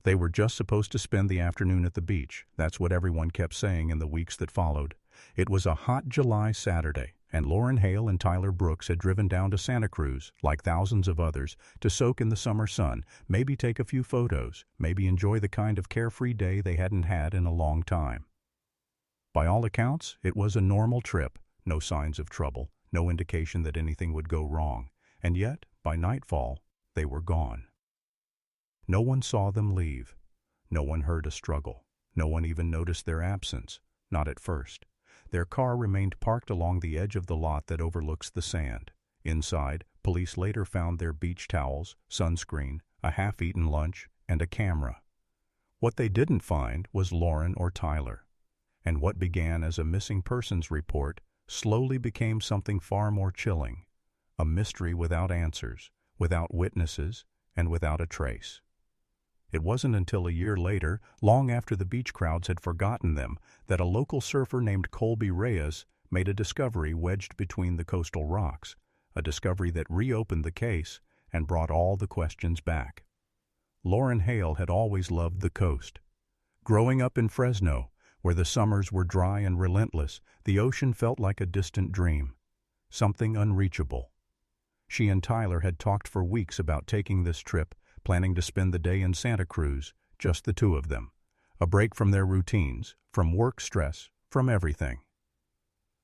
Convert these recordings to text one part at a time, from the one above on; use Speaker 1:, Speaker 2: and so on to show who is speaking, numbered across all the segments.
Speaker 1: They were just supposed to spend the afternoon at the beach. That's what everyone kept saying in the weeks that followed. It was a hot July Saturday, and Lauren Hale and Tyler Brooks had driven down to Santa Cruz, like thousands of others, to soak in the summer sun, maybe take a few photos, maybe enjoy the kind of carefree day they hadn't had in a long time. By all accounts, it was a normal trip, no signs of trouble, no indication that anything would go wrong, and yet, by nightfall, they were gone. No one saw them leave. No one heard a struggle. No one even noticed their absence, not at first. Their car remained parked along the edge of the lot that overlooks the sand. Inside, police later found their beach towels, sunscreen, a half-eaten lunch, and a camera. What they didn't find was Lauren or Tyler. And what began as a missing persons report slowly became something far more chilling, a mystery without answers, without witnesses, and without a trace. It wasn't until a year later, long after the beach crowds had forgotten them, that a local surfer named Colby Reyes made a discovery wedged between the coastal rocks, a discovery that reopened the case and brought all the questions back. Lauren Hale had always loved the coast. Growing up in Fresno, where the summers were dry and relentless, the ocean felt like a distant dream, something unreachable. She and Tyler had talked for weeks about taking this trip, planning to spend the day in Santa Cruz, just the two of them, a break from their routines, from work stress, from everything.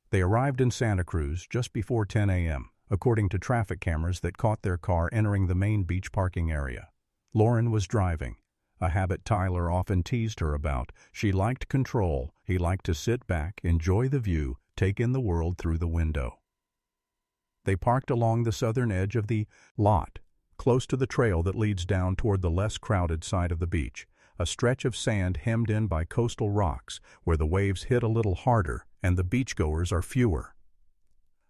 Speaker 1: They arrived in Santa Cruz just before 10 a.m., according to traffic cameras that caught their car entering the main beach parking area. Lauren was driving, a habit Tyler often teased her about. She liked control. He liked to sit back, enjoy the view, take in the world through the window. They parked along the southern edge of the lot, close to the trail that leads down toward the less crowded side of the beach, a stretch of sand hemmed in by coastal rocks where the waves hit a little harder and the beachgoers are fewer.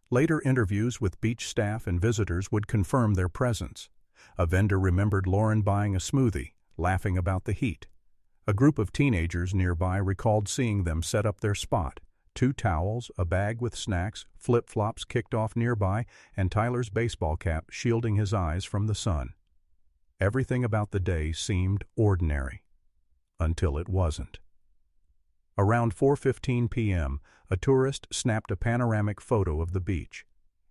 Speaker 1: Later interviews with beach staff and visitors would confirm their presence. A vendor remembered Lauren buying a smoothie, laughing about the heat. A group of teenagers nearby recalled seeing them set up their spot. 2 towels, a bag with snacks, flip-flops kicked off nearby, and Tyler's baseball cap shielding his eyes from the sun. Everything about the day seemed ordinary, until it wasn't. Around 4:15 p.m., a tourist snapped a panoramic photo of the beach.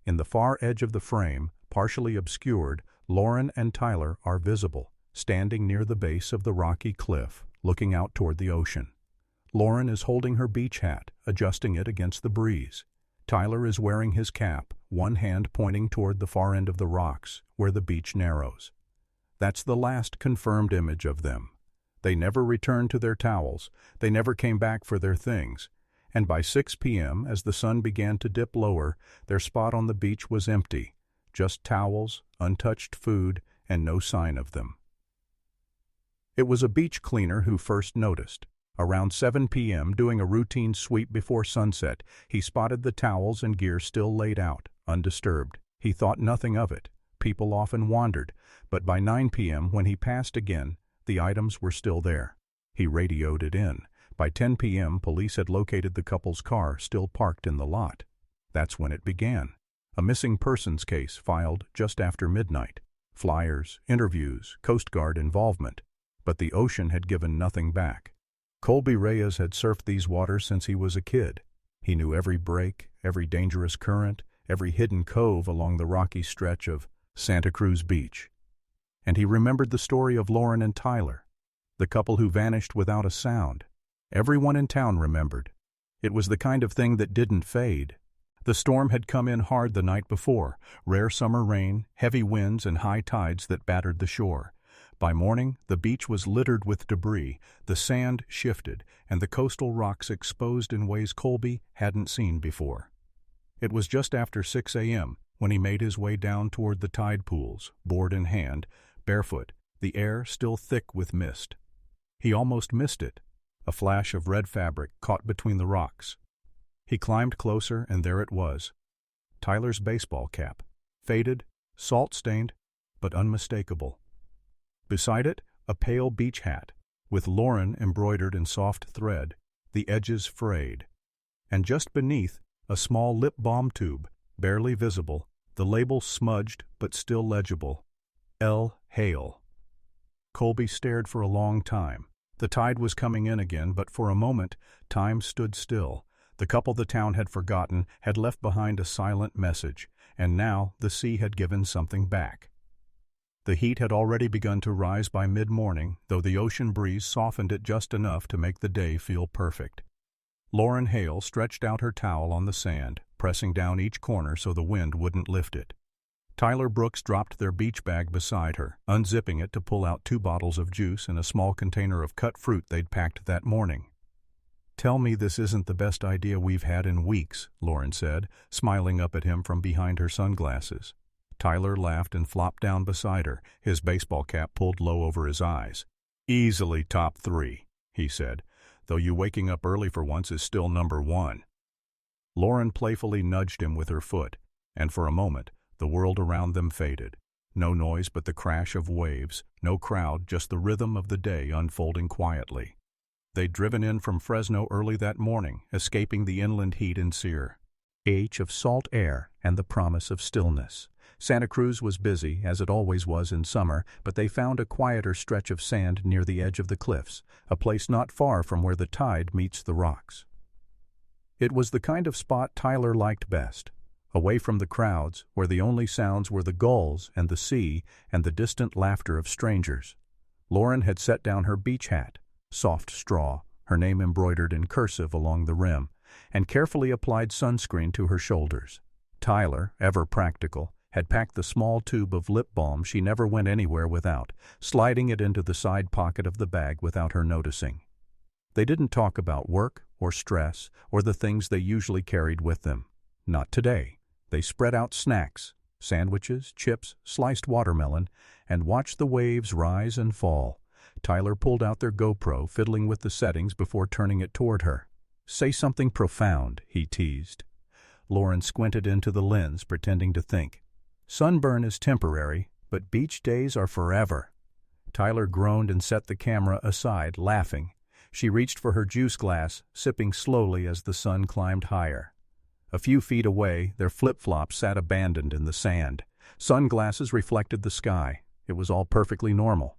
Speaker 1: In the far edge of the frame, partially obscured, Lauren and Tyler are visible, standing near the base of the rocky cliff, looking out toward the ocean. Lauren is holding her beach hat, adjusting it against the breeze. Tyler is wearing his cap, one hand pointing toward the far end of the rocks, where the beach narrows. That's the last confirmed image of them. They never returned to their towels. They never came back for their things. And by 6 p.m., as the sun began to dip lower, their spot on the beach was empty. Just towels, untouched food, and no sign of them. It was a beach cleaner who first noticed. Around 7 p.m., doing a routine sweep before sunset, he spotted the towels and gear still laid out, undisturbed. He thought nothing of it. People often wandered, but by 9 p.m., when he passed again, the items were still there. He radioed it in. By 10 p.m., police had located the couple's car still parked in the lot. That's when it began. A missing persons case filed just after midnight. Flyers, interviews, Coast Guard involvement. But the ocean had given nothing back. Colby Reyes had surfed these waters since he was a kid. He knew every break, every dangerous current, every hidden cove along the rocky stretch of Santa Cruz Beach. And he remembered the story of Lauren and Tyler, the couple who vanished without a sound. Everyone in town remembered. It was the kind of thing that didn't fade. The storm had come in hard the night before, rare summer rain, heavy winds, and high tides that battered the shore. By morning, the beach was littered with debris, the sand shifted, and the coastal rocks exposed in ways Colby hadn't seen before. It was just after 6 a.m. when he made his way down toward the tide pools, board in hand, barefoot, the air still thick with mist. He almost missed it, a flash of red fabric caught between the rocks. He climbed closer, and there it was. Tyler's baseball cap, faded, salt-stained, but unmistakable. Beside it, a pale beach hat, with Lauren embroidered in soft thread, the edges frayed. And just beneath, a small lip balm tube, barely visible, the label smudged but still legible. L. Hale. Colby stared for a long time. The tide was coming in again, but for a moment, time stood still. The couple the town had forgotten had left behind a silent message, and now the sea had given something back. The heat had already begun to rise by mid-morning, though the ocean breeze softened it just enough to make the day feel perfect. Lauren Hale stretched out her towel on the sand, pressing down each corner so the wind wouldn't lift it. Tyler Brooks dropped their beach bag beside her, unzipping it to pull out 2 bottles of juice and a small container of cut fruit they'd packed that morning. "Tell me this isn't the best idea we've had in weeks," Lauren said, smiling up at him from behind her sunglasses. Tyler laughed and flopped down beside her, his baseball cap pulled low over his eyes. "Easily top 3, he said, "though you waking up early for once is still number 1. Lauren playfully nudged him with her foot, and for a moment, the world around them faded. No noise but the crash of waves, no crowd, just the rhythm of the day unfolding quietly. They'd driven in from Fresno early that morning, escaping the inland heat and sear of salt air and the promise of stillness. Santa Cruz was busy, as it always was in summer, but they found a quieter stretch of sand near the edge of the cliffs, a place not far from where the tide meets the rocks. It was the kind of spot Tyler liked best, away from the crowds, where the only sounds were the gulls and the sea and the distant laughter of strangers. Lauren had set down her beach hat, soft straw, her name embroidered in cursive along the rim, and carefully applied sunscreen to her shoulders. Tyler, ever practical, had packed the small tube of lip balm she never went anywhere without, sliding it into the side pocket of the bag without her noticing. They didn't talk about work or stress or the things they usually carried with them. Not today. They spread out snacks, sandwiches, chips, sliced watermelon, and watched the waves rise and fall. Tyler pulled out their GoPro, fiddling with the settings before turning it toward her. "Say something profound," he teased. Lauren squinted into the lens, pretending to think. "Sunburn is temporary, but beach days are forever." Tyler groaned and set the camera aside, laughing. She reached for her juice glass, sipping slowly as the sun climbed higher. A few feet away, their flip-flops sat abandoned in the sand. Sunglasses reflected the sky. It was all perfectly normal.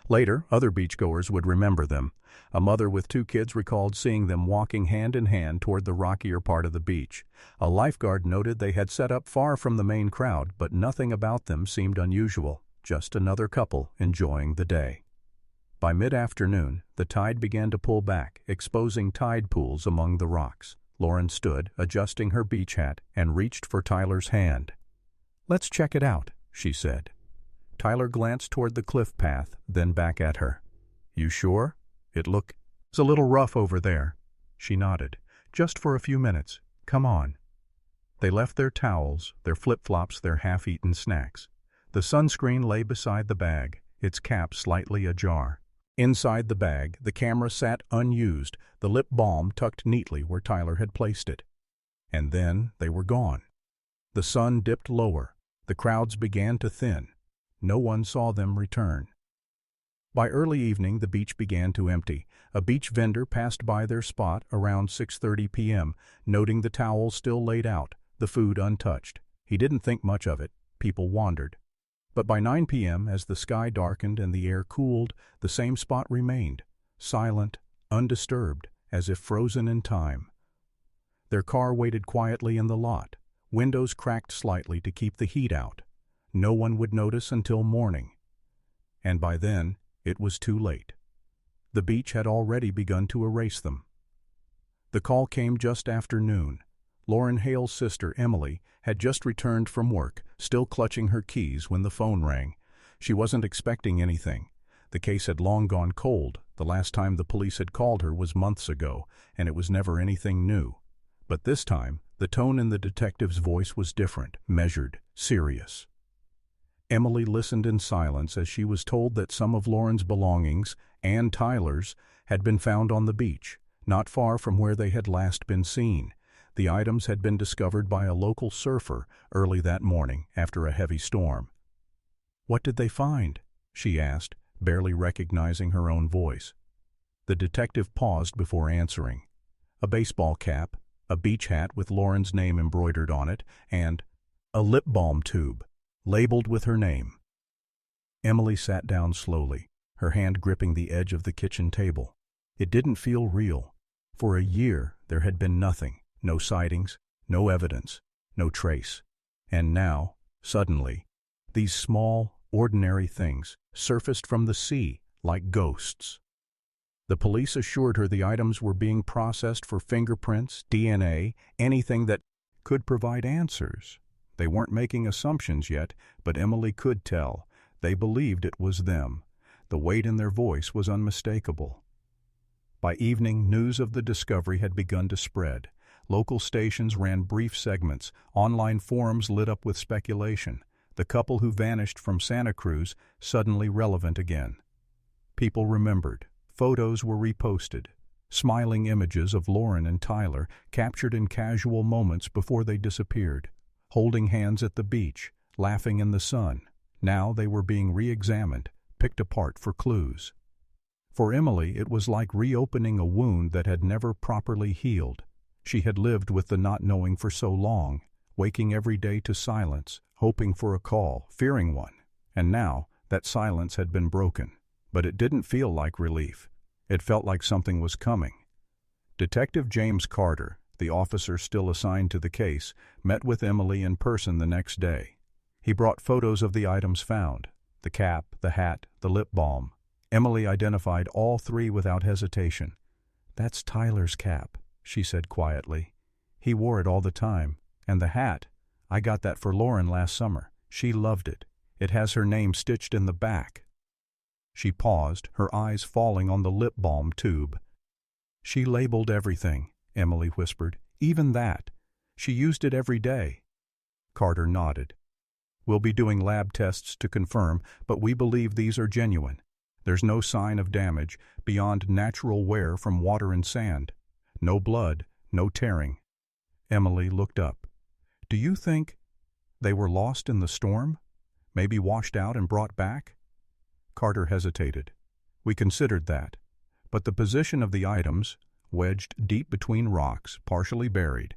Speaker 1: Later, other beachgoers would remember them. A mother with 2 kids recalled seeing them walking hand in hand toward the rockier part of the beach. A lifeguard noted they had set up far from the main crowd, but nothing about them seemed unusual, just another couple enjoying the day. By mid-afternoon, the tide began to pull back, exposing tide pools among the rocks. Lauren stood, adjusting her beach hat, and reached for Tyler's hand. "Let's check it out," she said. Tyler glanced toward the cliff path, then back at her. "You sure? It's a little rough over there." She nodded. "Just for a few minutes. Come on." They left their towels, their flip-flops, their half-eaten snacks. The sunscreen lay beside the bag, its cap slightly ajar. Inside the bag, the camera sat unused, the lip balm tucked neatly where Tyler had placed it. And then they were gone. The sun dipped lower. The crowds began to thin. No one saw them return. By early evening, the beach began to empty. A beach vendor passed by their spot around 6:30 p.m., noting the towels still laid out, the food untouched. He didn't think much of it. People wandered. But by 9 p.m., as the sky darkened and the air cooled, the same spot remained, silent, undisturbed, as if frozen in time. Their car waited quietly in the lot, windows cracked slightly to keep the heat out. No one would notice until morning. And by then, it was too late. The beach had already begun to erase them. The call came just after noon. Lauren Hale's sister, Emily, had just returned from work, still clutching her keys when the phone rang. She wasn't expecting anything. The case had long gone cold. The last time the police had called her was months ago, and it was never anything new. But this time, the tone in the detective's voice was different, measured, serious. Emily listened in silence as she was told that some of Lauren's belongings, and Tyler's, had been found on the beach, not far from where they had last been seen. The items had been discovered by a local surfer early that morning after a heavy storm. "What did they find?" she asked, barely recognizing her own voice. The detective paused before answering. A baseball cap, a beach hat with Lauren's name embroidered on it, and a lip balm tube, labeled with her name. Emily sat down slowly, her hand gripping the edge of the kitchen table. It didn't feel real. For a year, there had been nothing, no sightings, no evidence, no trace. And now, suddenly, these small, ordinary things surfaced from the sea like ghosts. The police assured her the items were being processed for fingerprints, DNA, anything that could provide answers. They weren't making assumptions yet, but Emily could tell. They believed it was them. The weight in their voice was unmistakable. By evening, news of the discovery had begun to spread. Local stations ran brief segments. Online forums lit up with speculation. The couple who vanished from Santa Cruz suddenly relevant again. People remembered. Photos were reposted. Smiling images of Lauren and Tyler captured in casual moments before they disappeared. Holding hands at the beach, laughing in the sun. Now they were being re-examined, picked apart for clues. For Emily, it was like reopening a wound that had never properly healed. She had lived with the not knowing for so long, waking every day to silence, hoping for a call, fearing one. And now, that silence had been broken. But it didn't feel like relief. It felt like something was coming. Detective James Carter, the officer still assigned to the case, met with Emily in person the next day. He brought photos of the items found: the cap, the hat, the lip balm. Emily identified all three without hesitation. "That's Tyler's cap," she said quietly. "He wore it all the time. And the hat, I got that for Lauren last summer. She loved it. It has her name stitched in the back." She paused, her eyes falling on the lip balm tube. "She labeled everything," Emily whispered. "Even that. She used it every day." Carter nodded. "We'll be doing lab tests to confirm, but we believe these are genuine. There's no sign of damage beyond natural wear from water and sand. No blood, no tearing." Emily looked up. "Do you think they were lost in the storm? Maybe washed out and brought back?" Carter hesitated. "We considered that. But the position of the items, wedged deep between rocks, partially buried,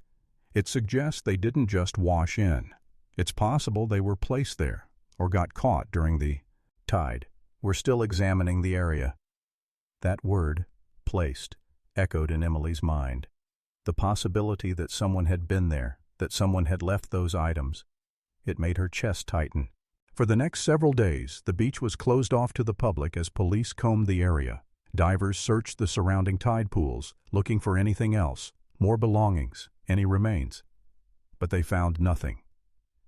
Speaker 1: it suggests they didn't just wash in. It's possible they were placed there, or got caught during the tide. We're still examining the area." That word, placed, echoed in Emily's mind. The possibility that someone had been there, that someone had left those items. It made her chest tighten. For the next several days, the beach was closed off to the public as police combed the area. Divers searched the surrounding tide pools, looking for anything else, more belongings, any remains. But they found nothing.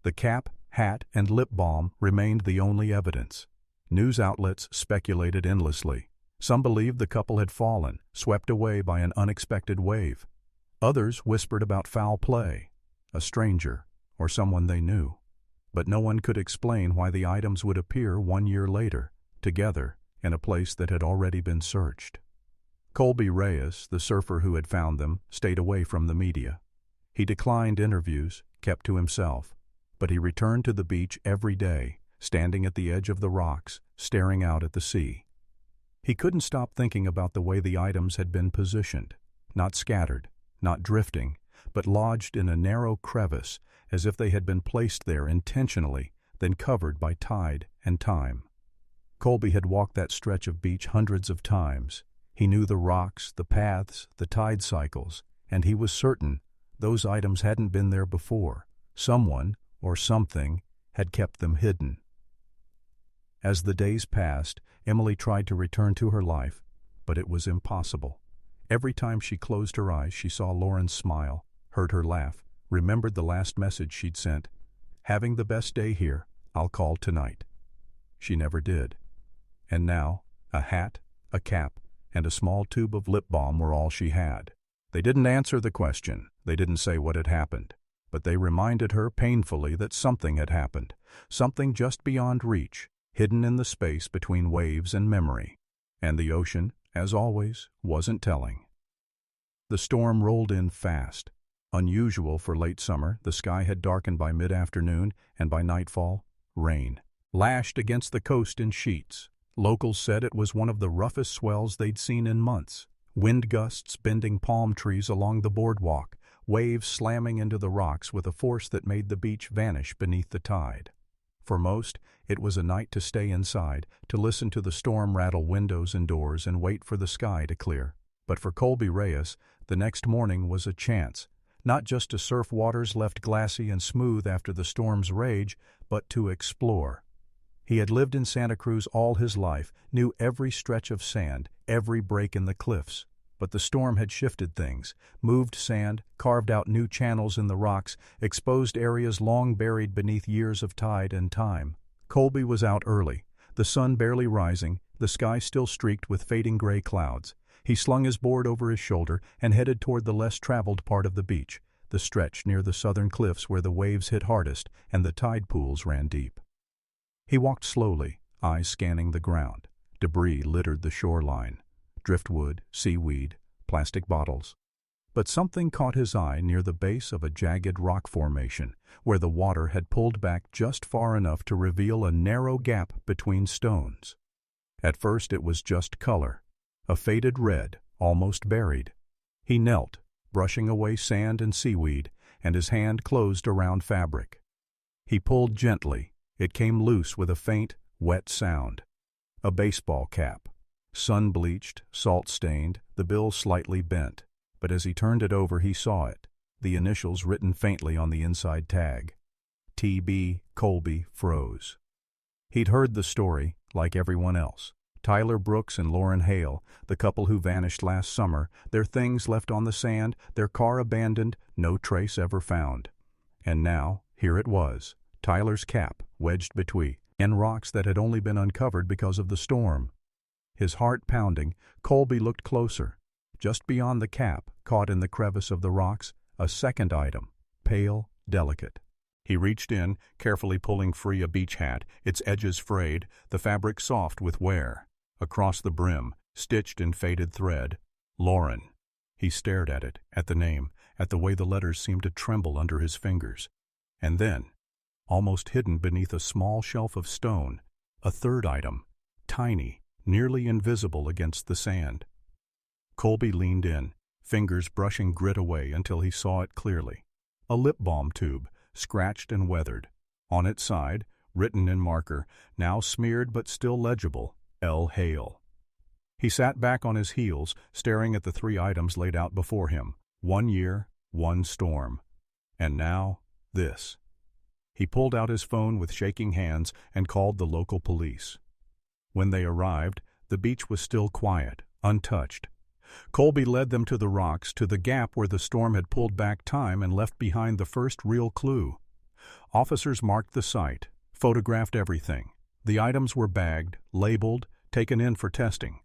Speaker 1: The cap, hat, and lip balm remained the only evidence. News outlets speculated endlessly. Some believed the couple had fallen, swept away by an unexpected wave. Others whispered about foul play, a stranger, or someone they knew. But no one could explain why the items would appear 1 year later, together, in a place that had already been searched. Colby Reyes, the surfer who had found them, stayed away from the media. He declined interviews, kept to himself, but he returned to the beach every day, standing at the edge of the rocks, staring out at the sea. He couldn't stop thinking about the way the items had been positioned, not scattered, not drifting, but lodged in a narrow crevice, as if they had been placed there intentionally, then covered by tide and time. Colby had walked that stretch of beach hundreds of times. He knew the rocks, the paths, the tide cycles, and he was certain those items hadn't been there before. Someone, or something, had kept them hidden. As the days passed, Emily tried to return to her life, but it was impossible. Every time she closed her eyes, she saw Lauren smile, heard her laugh, remembered the last message she'd sent. "Having the best day here. I'll call tonight." She never did. And now, a hat, a cap, and a small tube of lip balm were all she had. They didn't answer the question. They didn't say what had happened. But they reminded her painfully that something had happened, something just beyond reach, hidden in the space between waves and memory. And the ocean, as always, wasn't telling. The storm rolled in fast. Unusual for late summer, the sky had darkened by mid-afternoon, and by nightfall, rain lashed against the coast in sheets. Locals said it was one of the roughest swells they'd seen in months. Wind gusts bending palm trees along the boardwalk, waves slamming into the rocks with a force that made the beach vanish beneath the tide. For most, it was a night to stay inside, to listen to the storm rattle windows and doors and wait for the sky to clear. But for Colby Reyes, the next morning was a chance, not just to surf waters left glassy and smooth after the storm's rage, but to explore. He had lived in Santa Cruz all his life, knew every stretch of sand, every break in the cliffs. But the storm had shifted things, moved sand, carved out new channels in the rocks, exposed areas long buried beneath years of tide and time. Colby was out early, the sun barely rising, the sky still streaked with fading gray clouds. He slung his board over his shoulder and headed toward the less traveled part of the beach, the stretch near the southern cliffs where the waves hit hardest and the tide pools ran deep. He walked slowly, eyes scanning the ground. Debris littered the shoreline. Driftwood, seaweed, plastic bottles. But something caught his eye near the base of a jagged rock formation, where the water had pulled back just far enough to reveal a narrow gap between stones. At first it was just color, a faded red, almost buried. He knelt, brushing away sand and seaweed, and his hand closed around fabric. He pulled gently. It came loose with a faint, wet sound. A baseball cap. Sun-bleached, salt-stained, the bill slightly bent. But as he turned it over, he saw it, the initials written faintly on the inside tag. T.B. Colby froze. He'd heard the story, like everyone else. Tyler Brooks and Lauren Hale, the couple who vanished last summer, their things left on the sand, their car abandoned, no trace ever found. And now, here it was, Tyler's cap, wedged between rocks that had only been uncovered because of the storm. His heart pounding, Colby looked closer. Just beyond the cap, caught in the crevice of the rocks, a second item, pale, delicate. He reached in, carefully pulling free a beach hat, its edges frayed, the fabric soft with wear. Across the brim, stitched in faded thread, Lauren. He stared at it, at the name, at the way the letters seemed to tremble under his fingers. And then, almost hidden beneath a small shelf of stone, a third item, tiny, nearly invisible against the sand. Colby leaned in, fingers brushing grit away until he saw it clearly. A lip balm tube, scratched and weathered. On its side, written in marker, now smeared but still legible, L. Hale. He sat back on his heels, staring at the three items laid out before him. 1 year, 1 storm. And now, this. He pulled out his phone with shaking hands and called the local police. When they arrived, the beach was still quiet, untouched. Colby led them to the rocks, to the gap where the storm had pulled back time and left behind the first real clue. Officers marked the site, photographed everything. The items were bagged, labeled, taken in for testing.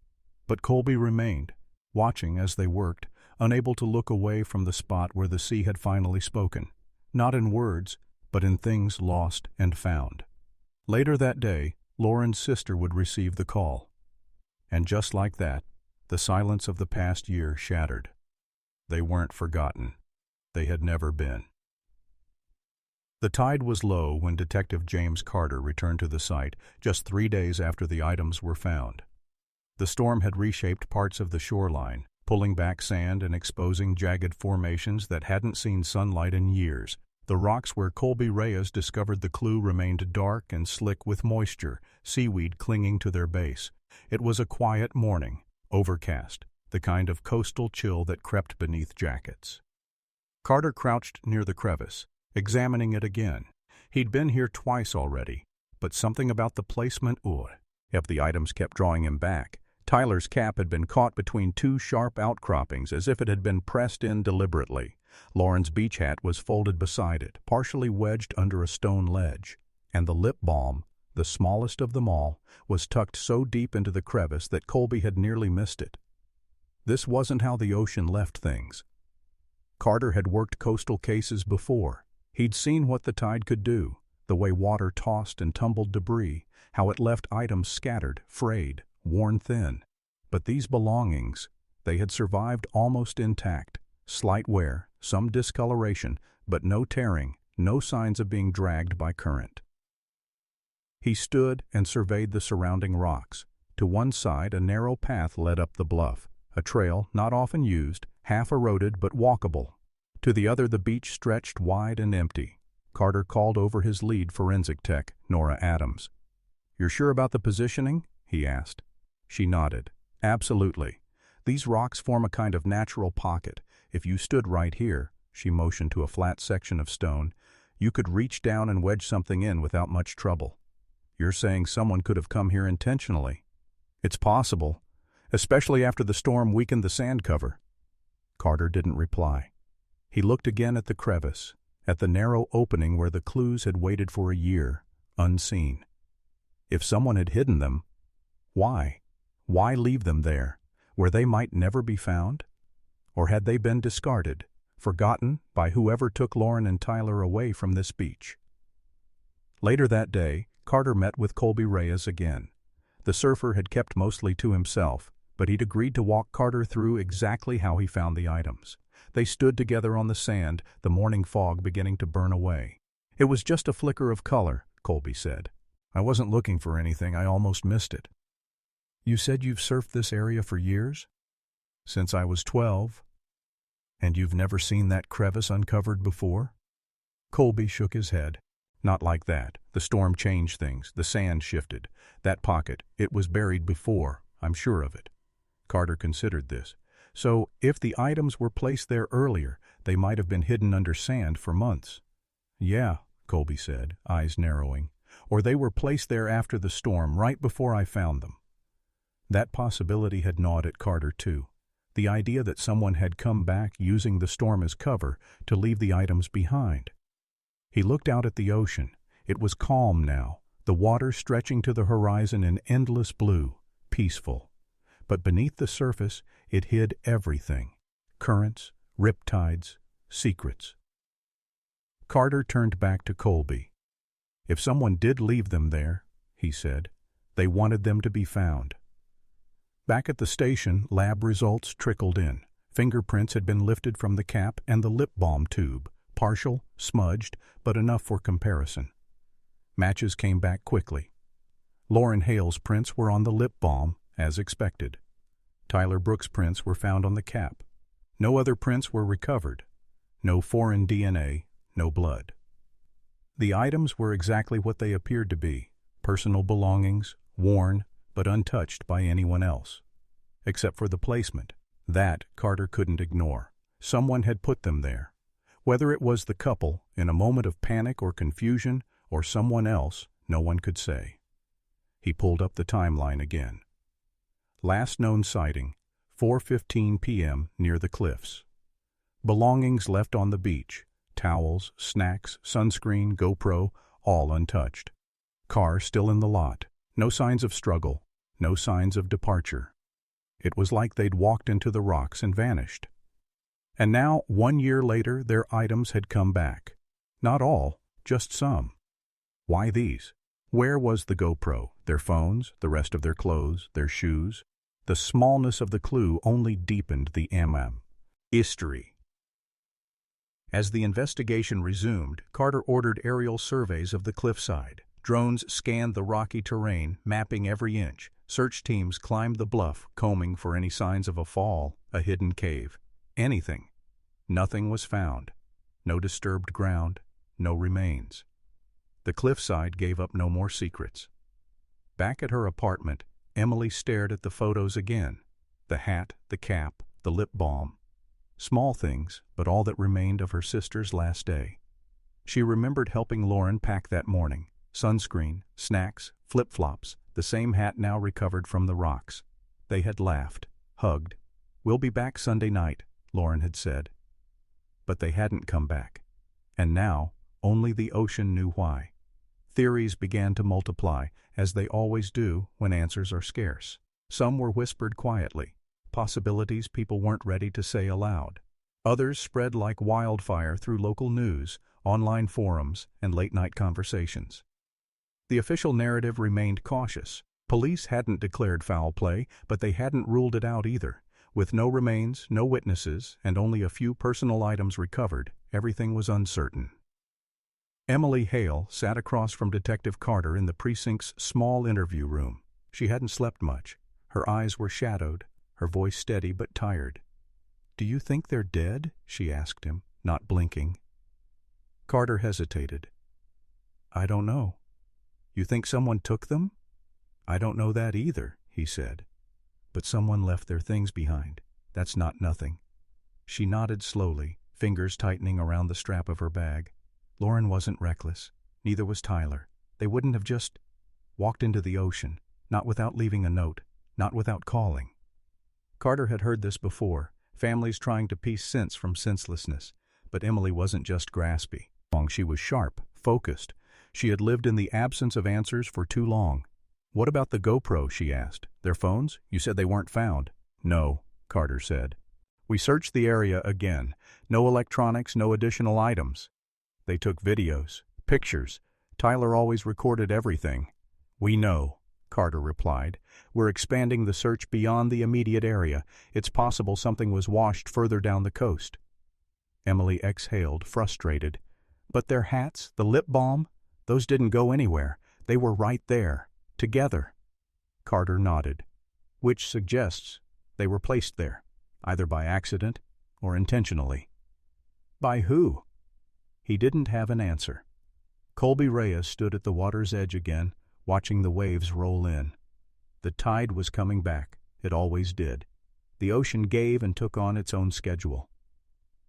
Speaker 1: But Colby remained, watching as they worked, unable to look away from the spot where the sea had finally spoken, not in words, but in things lost and found. Later that day, Lauren's sister would receive the call. And just like that, the silence of the past year shattered. They weren't forgotten. They had never been. The tide was low when Detective James Carter returned to the site just 3 days after the items were found. The storm had reshaped parts of the shoreline, pulling back sand and exposing jagged formations that hadn't seen sunlight in years. The rocks where Colby Reyes discovered the clue remained dark and slick with moisture, seaweed clinging to their base. It was a quiet morning, overcast, the kind of coastal chill that crept beneath jackets. Carter crouched near the crevice, examining it again. He'd been here twice already, but something about the placement, if the items kept drawing him back. Tyler's cap had been caught between 2 sharp outcroppings as if it had been pressed in deliberately. Lauren's beach hat was folded beside it, partially wedged under a stone ledge. And the lip balm, the smallest of them all, was tucked so deep into the crevice that Colby had nearly missed it. This wasn't how the ocean left things. Carter had worked coastal cases before. He'd seen what the tide could do, the way water tossed and tumbled debris, how it left items scattered, frayed, worn thin. But these belongings, they had survived almost intact. Slight wear, some discoloration, but no tearing, no signs of being dragged by current. He stood and surveyed the surrounding rocks. To one side, a narrow path led up the bluff, a trail not often used, half eroded but walkable. To the other, the beach stretched wide and empty. Carter called over his lead forensic tech, Nora Adams. "You're sure about the positioning?" he asked. She nodded. "Absolutely. These rocks form a kind of natural pocket. If you stood right here," she motioned to a flat section of stone, "you could reach down and wedge something in without much trouble." "You're saying someone could have come here intentionally?" "It's possible, especially after the storm weakened the sand cover." Carter didn't reply. He looked again at the crevice, at the narrow opening where the clues had waited for a year, unseen. If someone had hidden them, why? Why leave them there, where they might never be found? Or had they been discarded, forgotten by whoever took Lauren and Tyler away from this beach? Later that day, Carter met with Colby Reyes again. The surfer had kept mostly to himself, but he'd agreed to walk Carter through exactly how he found the items. They stood together on the sand, the morning fog beginning to burn away. "It was just a flicker of color," Colby said. "I wasn't looking for anything, I almost missed it." "You said you've surfed this area for years?" "Since I was 12. "And you've never seen that crevice uncovered before?" Colby shook his head. "Not like that. The storm changed things. The sand shifted. That pocket, it was buried before, I'm sure of it." Carter considered this. So, if the items were placed there earlier, they might have been hidden under sand for months. "Yeah," Colby said, eyes narrowing. "Or they were placed there after the storm, right before I found them." That possibility had gnawed at Carter too. The idea that someone had come back using the storm as cover to leave the items behind. He looked out at the ocean. It was calm now, the water stretching to the horizon in endless blue, peaceful. But beneath the surface, it hid everything. Currents, riptides, secrets. Carter turned back to Colby. "If someone did leave them there," he said, "they wanted them to be found." Back at the station, lab results trickled in. Fingerprints had been lifted from the cap and the lip balm tube, partial, smudged, but enough for comparison. Matches came back quickly. Lauren Hale's prints were on the lip balm, as expected. Tyler Brooks' prints were found on the cap. No other prints were recovered. No foreign DNA, no blood. The items were exactly what they appeared to be, personal belongings, worn, but untouched by anyone else. Except for the placement. That Carter couldn't ignore. Someone had put them there. Whether it was the couple, in a moment of panic or confusion, or someone else, no one could say. He pulled up the timeline again. Last known sighting, 4:15 p.m. near the cliffs. Belongings left on the beach, towels, snacks, sunscreen, GoPro, all untouched. Car still in the lot. No signs of struggle, no signs of departure. It was like they'd walked into the rocks and vanished. And now, 1 year later, their items had come back. Not all, just some. Why these? Where was the GoPro, their phones, the rest of their clothes, their shoes? The smallness of the clue only deepened the mystery. As the investigation resumed, Carter ordered aerial surveys of the cliffside. Drones scanned the rocky terrain, mapping every inch. Search teams climbed the bluff, combing for any signs of a fall, a hidden cave. Anything. Nothing was found. No disturbed ground, no remains. The cliffside gave up no more secrets. Back at her apartment, Emily stared at the photos again. The hat, the cap, the lip balm. Small things, but all that remained of her sister's last day. She remembered helping Lauren pack that morning. Sunscreen, snacks, flip-flops, the same hat now recovered from the rocks. They had laughed, hugged. "We'll be back Sunday night," Lauren had said. But they hadn't come back. And now, only the ocean knew why. Theories began to multiply, as they always do when answers are scarce. Some were whispered quietly, possibilities people weren't ready to say aloud. Others spread like wildfire through local news, online forums, and late-night conversations. The official narrative remained cautious. Police hadn't declared foul play, but they hadn't ruled it out either. With no remains, no witnesses, and only a few personal items recovered, everything was uncertain. Emily Hale sat across from Detective Carter in the precinct's small interview room. She hadn't slept much. Her eyes were shadowed, her voice steady but tired. "Do you think they're dead?" she asked him, not blinking. Carter hesitated. "I don't know." "You think someone took them?" "I don't know that either," he said. "But someone left their things behind. That's not nothing." She nodded slowly, fingers tightening around the strap of her bag. Lauren wasn't reckless. Neither was Tyler. They wouldn't have just walked into the ocean, not without leaving a note, not without calling. Carter had heard this before, families trying to piece sense from senselessness. But Emily wasn't just graspy. She was sharp, focused. She had lived in the absence of answers for too long. "What about the GoPro?" she asked. "Their phones? You said they weren't found." "No," Carter said. "We searched the area again. No electronics, no additional items. They took videos, pictures. Tyler always recorded everything." "We know," Carter replied. "We're expanding the search beyond the immediate area. It's possible something was washed further down the coast." Emily exhaled, frustrated. "But their hats, the lip balm, those didn't go anywhere. They were right there, together." Carter nodded. "Which suggests they were placed there, either by accident or intentionally." "By who?" He didn't have an answer. Colby Reyes stood at the water's edge again, watching the waves roll in. The tide was coming back. It always did. The ocean gave and took on its own schedule.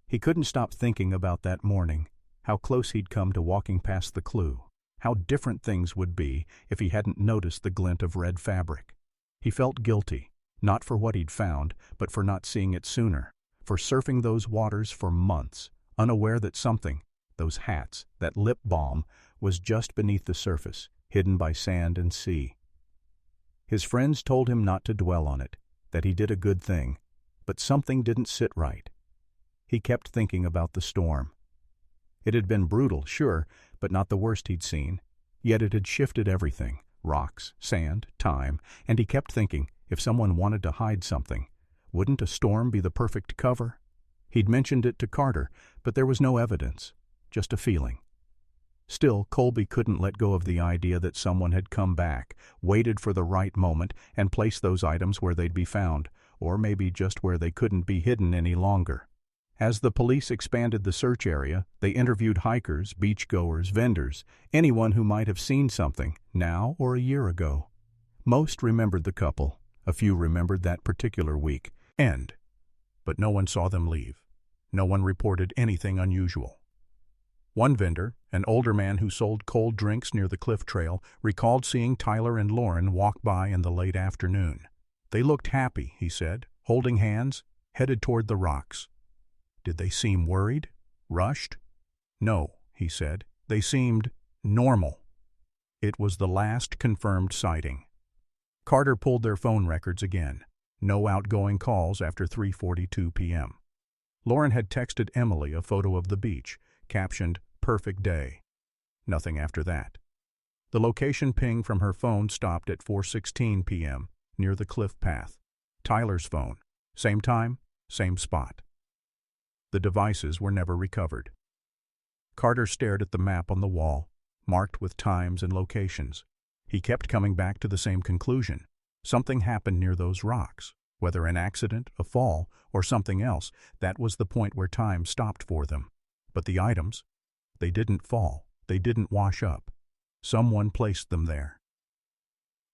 Speaker 1: He couldn't stop thinking about that morning, how close he'd come to walking past the clue, how different things would be if he hadn't noticed the glint of red fabric. He felt guilty, not for what he'd found, but for not seeing it sooner, for surfing those waters for months, unaware that something, those hats, that lip balm, was just beneath the surface, hidden by sand and sea. His friends told him not to dwell on it, that he did a good thing, but something didn't sit right. He kept thinking about the storm. It had been brutal, sure, but not the worst he'd seen. Yet it had shifted everything, rocks, sand, time, and he kept thinking, if someone wanted to hide something, wouldn't a storm be the perfect cover? He'd mentioned it to Carter, but there was no evidence, just a feeling. Still, Colby couldn't let go of the idea that someone had come back, waited for the right moment, and placed those items where they'd be found, or maybe just where they couldn't be hidden any longer. As the police expanded the search area, they interviewed hikers, beachgoers, vendors, anyone who might have seen something, now or a year ago. Most remembered the couple. A few remembered that particular week. But no one saw them leave. No one reported anything unusual. One vendor, an older man who sold cold drinks near the cliff trail, recalled seeing Tyler and Lauren walk by in the late afternoon. They looked happy, he said, holding hands, headed toward the rocks. Did they seem worried? Rushed? No, he said. They seemed normal. It was the last confirmed sighting. Carter pulled their phone records again. No outgoing calls after 3:42 p.m. Lauren had texted Emily a photo of the beach, captioned, "Perfect day." Nothing after that. The location ping from her phone stopped at 4:16 p.m., near the cliff path. Tyler's phone. Same time, same spot. The devices were never recovered. Carter stared at the map on the wall, marked with times and locations. He kept coming back to the same conclusion. Something happened near those rocks. Whether an accident, a fall, or something else, that was the point where time stopped for them. But the items, they didn't fall. They didn't wash up. Someone placed them there.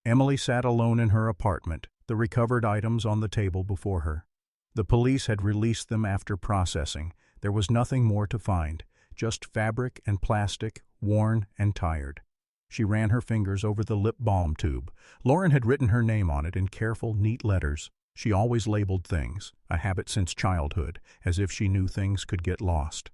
Speaker 1: Emily sat alone in her apartment, the recovered items on the table before her. The police had released them after processing. There was nothing more to find, just fabric and plastic, worn and tired. She ran her fingers over the lip balm tube. Lauren had written her name on it in careful, neat letters. She always labeled things, a habit since childhood, as if she knew things could get lost.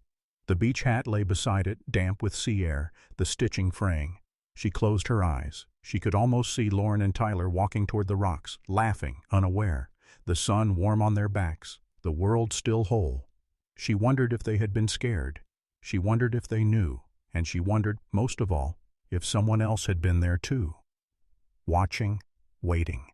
Speaker 1: The beach hat lay beside it, damp with sea air, the stitching fraying. She closed her eyes. She could almost see Lauren and Tyler walking toward the rocks, laughing, unaware. The sun warm on their backs, the world still whole. She wondered if they had been scared. She wondered if they knew, and she wondered, most of all, if someone else had been there too. Watching, waiting.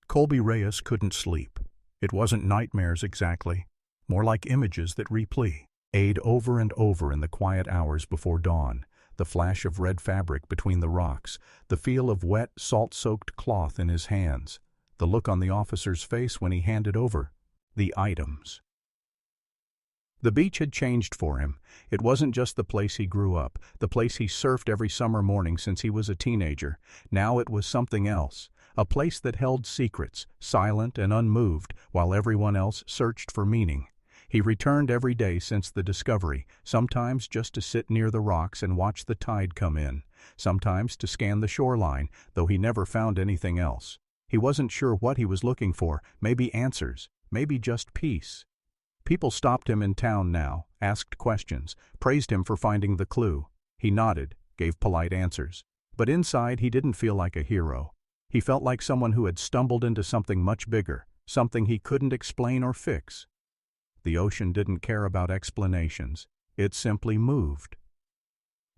Speaker 1: Colby Reyes couldn't sleep. It wasn't nightmares exactly, more like images that replayed over and over in the quiet hours before dawn, the flash of red fabric between the rocks, the feel of wet, salt-soaked cloth in his hands, the look on the officer's face when he handed over the items. The beach had changed for him. It wasn't just the place he grew up, the place he surfed every summer morning since he was a teenager. Now it was something else, a place that held secrets, silent and unmoved, while everyone else searched for meaning. He returned every day since the discovery, sometimes just to sit near the rocks and watch the tide come in, sometimes to scan the shoreline, though he never found anything else. He wasn't sure what he was looking for, maybe answers, maybe just peace. People stopped him in town now, asked questions, praised him for finding the clue. He nodded, gave polite answers. But inside he didn't feel like a hero. He felt like someone who had stumbled into something much bigger, something he couldn't explain or fix. The ocean didn't care about explanations. It simply moved.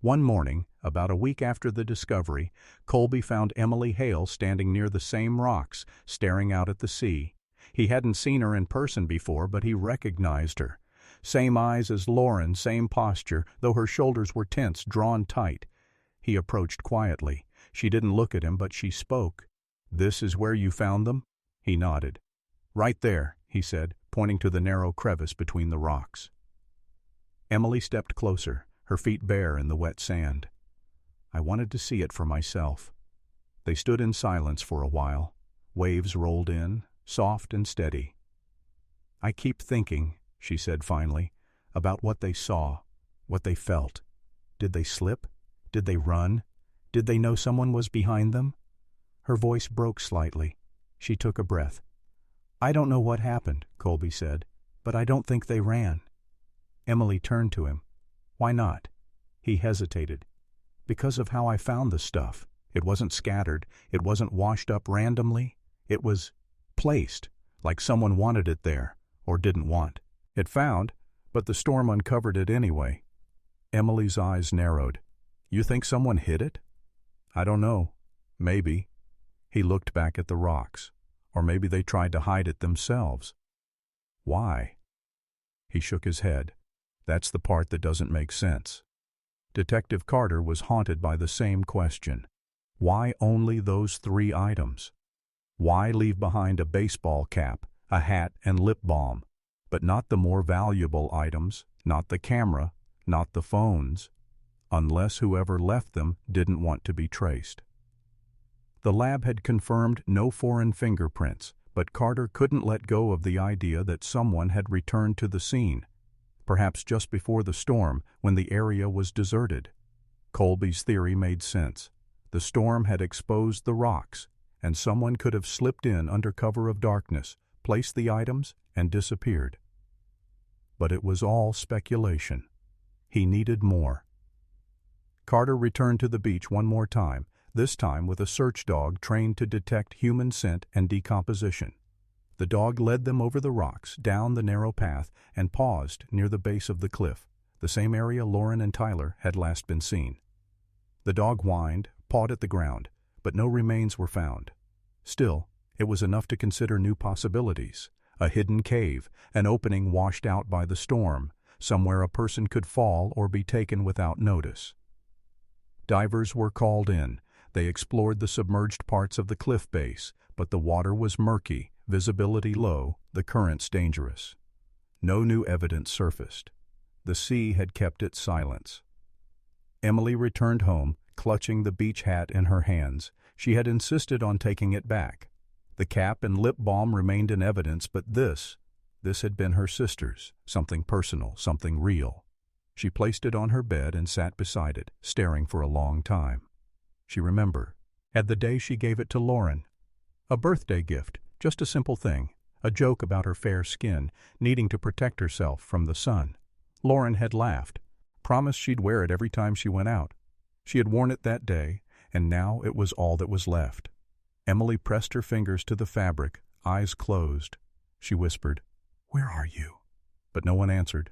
Speaker 1: One morning, about a week after the discovery, Colby found Emily Hale standing near the same rocks, staring out at the sea. He hadn't seen her in person before, but he recognized her. Same eyes as Lauren, same posture, though her shoulders were tense, drawn tight. He approached quietly. She didn't look at him, but she spoke. "This is where you found them?" He nodded. "Right there," he said, pointing to the narrow crevice between the rocks. Emily stepped closer, her feet bare in the wet sand. "I wanted to see it for myself." They stood in silence for a while. Waves rolled in, soft and steady. "I keep thinking," she said finally, "about what they saw, what they felt. Did they slip? Did they run? Did they know someone was behind them?" Her voice broke slightly. She took a breath. "I don't know what happened," Colby said, "but I don't think they ran." Emily turned to him. "Why not?" He hesitated. "Because of how I found the stuff. It wasn't scattered. It wasn't washed up randomly. It was placed, like someone wanted it there, or didn't want. It found, but the storm uncovered it anyway." Emily's eyes narrowed. "You think someone hid it?" "I don't know. Maybe." He looked back at the rocks. Or maybe they tried to hide it themselves. "Why?" He shook his head. "That's the part that doesn't make sense." Detective Carter was haunted by the same question. Why only those 3 items? Why leave behind a baseball cap, a hat, and lip balm, but not the more valuable items, not the camera, not the phones, unless whoever left them didn't want to be traced? The lab had confirmed no foreign fingerprints, but Carter couldn't let go of the idea that someone had returned to the scene, perhaps just before the storm when the area was deserted. Colby's theory made sense. The storm had exposed the rocks, and someone could have slipped in under cover of darkness, placed the items, and disappeared. But it was all speculation. He needed more. Carter returned to the beach one more time, this time with a search dog trained to detect human scent and decomposition. The dog led them over the rocks, down the narrow path, and paused near the base of the cliff, the same area Lauren and Tyler had last been seen. The dog whined, pawed at the ground, but no remains were found. Still, it was enough to consider new possibilities. A hidden cave, an opening washed out by the storm, somewhere a person could fall or be taken without notice. Divers were called in. They explored the submerged parts of the cliff base, but the water was murky, visibility low, the currents dangerous. No new evidence surfaced. The sea had kept its silence. Emily returned home, clutching the beach hat in her hands. She had insisted on taking it back. The cap and lip balm remained in evidence, but this had been her sister's, something personal, something real. She placed it on her bed and sat beside it, staring for a long time. She remembered, at the day she gave it to Lauren. A birthday gift, just a simple thing, a joke about her fair skin, needing to protect herself from the sun. Lauren had laughed, promised she'd wear it every time she went out. She had worn it that day, and now it was all that was left. Emily pressed her fingers to the fabric, eyes closed. She whispered, "Where are you?" But no one answered.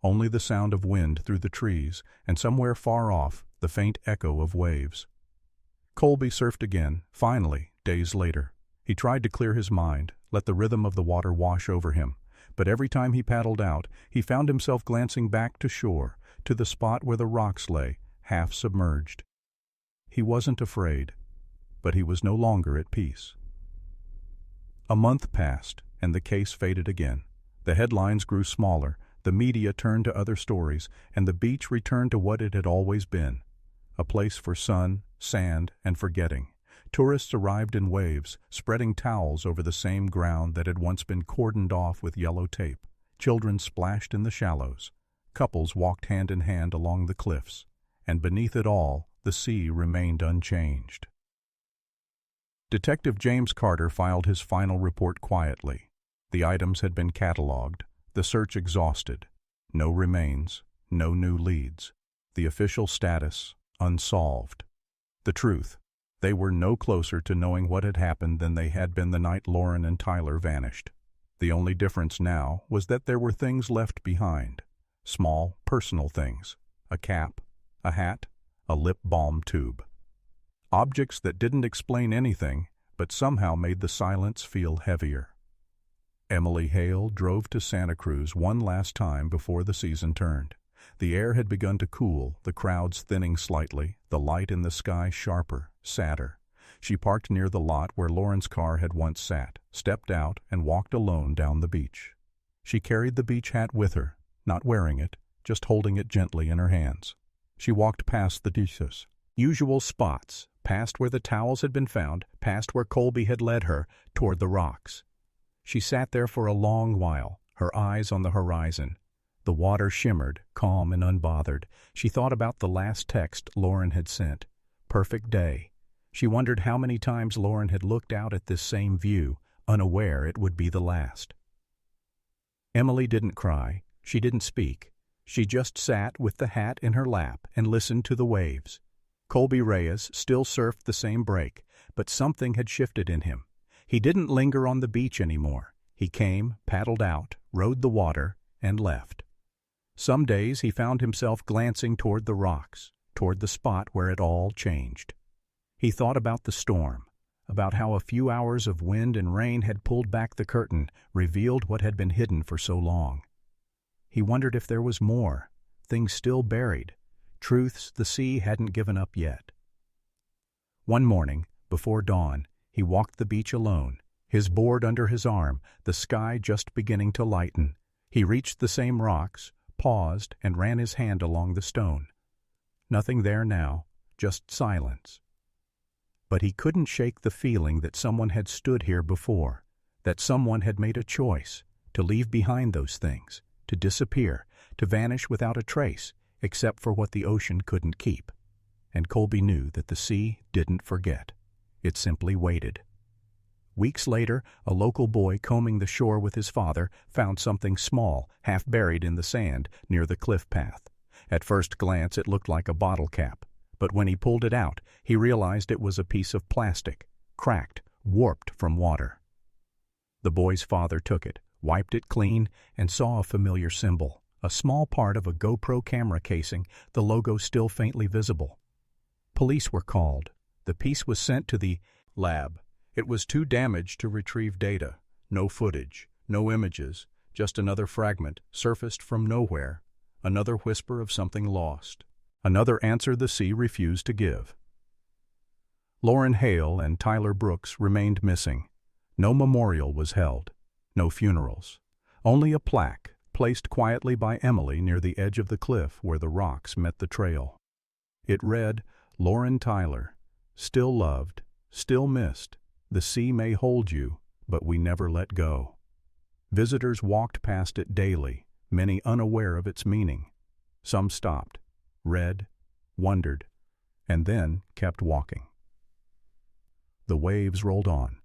Speaker 1: Only the sound of wind through the trees, and somewhere far off, the faint echo of waves. Colby surfed again, finally, days later. He tried to clear his mind, let the rhythm of the water wash over him, but every time he paddled out, he found himself glancing back to shore, to the spot where the rocks lay, half submerged. He wasn't afraid, but he was no longer at peace. A month passed, and the case faded again. The headlines grew smaller, The media turned to other stories, and the beach returned to what it had always been, a place for sun, sand, and forgetting. Tourists arrived in waves, spreading towels over the same ground that had once been cordoned off with yellow tape. Children splashed in the shallows. Couples walked hand in hand along the cliffs, and beneath it all, the sea remained unchanged. Detective James Carter filed his final report quietly. The items had been catalogued, the search exhausted. No remains, no new leads. The official status, unsolved. The truth, they were no closer to knowing what had happened than they had been the night Lauren and Tyler vanished. The only difference now was that there were things left behind. Small, personal things. A cap, a hat, a lip balm tube. Objects that didn't explain anything, but somehow made the silence feel heavier. Emily Hale drove to Santa Cruz one last time before the season turned. The air had begun to cool, the crowds thinning slightly, the light in the sky sharper, sadder. She parked near the lot where Lauren's car had once sat, stepped out, and walked alone down the beach. She carried the beach hat with her, not wearing it, just holding it gently in her hands. She walked past the dishes, usual spots, past where the towels had been found, past where Colby had led her, toward the rocks. She sat there for a long while, her eyes on the horizon. The water shimmered, calm and unbothered. She thought about the last text Lauren had sent. Perfect day. She wondered how many times Lauren had looked out at this same view, unaware it would be the last. Emily didn't cry. She didn't speak. She just sat with the hat in her lap and listened to the waves. Colby Reyes still surfed the same break, but something had shifted in him. He didn't linger on the beach anymore. He came, paddled out, rode the water, and left. Some days he found himself glancing toward the rocks, toward the spot where it all changed. He thought about the storm, about how a few hours of wind and rain had pulled back the curtain, revealed what had been hidden for so long. He wondered if there was more, things still buried, truths the sea hadn't given up yet. One morning, before dawn, he walked the beach alone, his board under his arm, the sky just beginning to lighten. He reached the same rocks, paused, and ran his hand along the stone. Nothing there now, just silence. But he couldn't shake the feeling that someone had stood here before, that someone had made a choice to leave behind those things, to disappear, to vanish without a trace, except for what the ocean couldn't keep. And Colby knew that the sea didn't forget. It simply waited. Weeks later, a local boy combing the shore with his father found something small, half buried in the sand, near the cliff path. At first glance it looked like a bottle cap, but when he pulled it out, he realized it was a piece of plastic, cracked, warped from water. The boy's father took it, wiped it clean, and saw a familiar symbol, a small part of a GoPro camera casing, the logo still faintly visible. Police were called. The piece was sent to the lab. It was too damaged to retrieve data. No footage, no images, just another fragment surfaced from nowhere, another whisper of something lost, another answer the sea refused to give. Lauren Hale and Tyler Brooks remained missing. No memorial was held, no funerals, only a plaque placed quietly by Emily near the edge of the cliff where the rocks met the trail. It read, "Lauren Tyler, still loved, still missed. The sea may hold you, but we never let go." Visitors walked past it daily, many unaware of its meaning. Some stopped, read, wondered, and then kept walking. The waves rolled on,